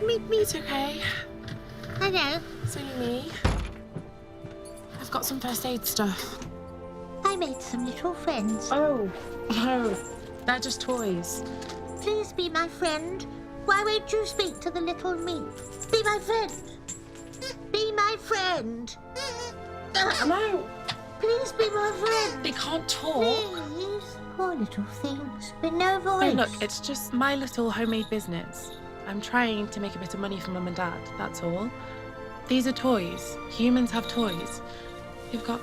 Meep. It's okay. Hello. It's only me. I've got some first aid stuff. I made some little friends. Oh, they're just toys. Please be my friend. Why won't you speak to the little Meep? Be my friend. Be my friend. No, Please be my friend. they can't talk. Please. Poor little things with no voice. No, look, it's just my little homemade business. I'm trying to make a bit of money for Mum and Dad, that's all. These are toys. Humans have toys. You've got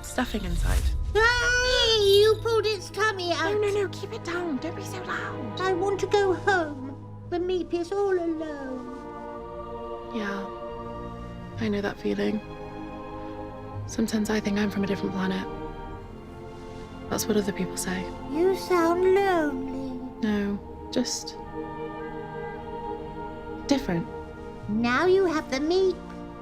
stuffing inside. Hey, you pulled its tummy out. No, keep it down. Don't be so loud. I want to go home. The Meep is all alone. Yeah, I know that feeling. Sometimes I think I'm from a different planet. That's what other people say. You sound lonely. No, just different. Now you have the Meep.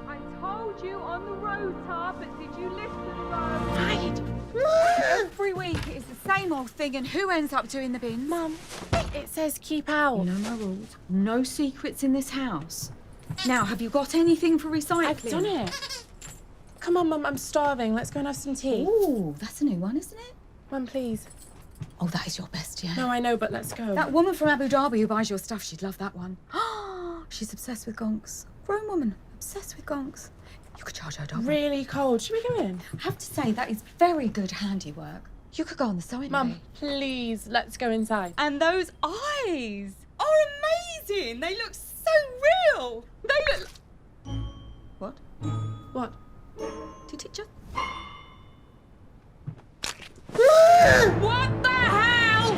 I told you on the rota, but did you listen though? Hide. Every week it is the same old thing, and who ends up doing the bins? Mum, it says keep out. You know my rules. No secrets in this house. Now, have you got anything for recycling? I've done it. Come on, Mum, I'm starving. Let's go and have some tea. Ooh, that's a new one, isn't it? Mum, please. Oh, that is your Bestia. No, I know, but let's go. That woman from Abu Dhabi who buys your stuff, she'd love that one. She's obsessed with gonks. Grown woman, obsessed with gonks. You could charge her double. Really cold. Should we go in? I have to say, that is very good handiwork. You could go on the sewing Mum, way. please, let's go inside. And those eyes are amazing. They look so real. They look... What? What? Did it just... Ah! What the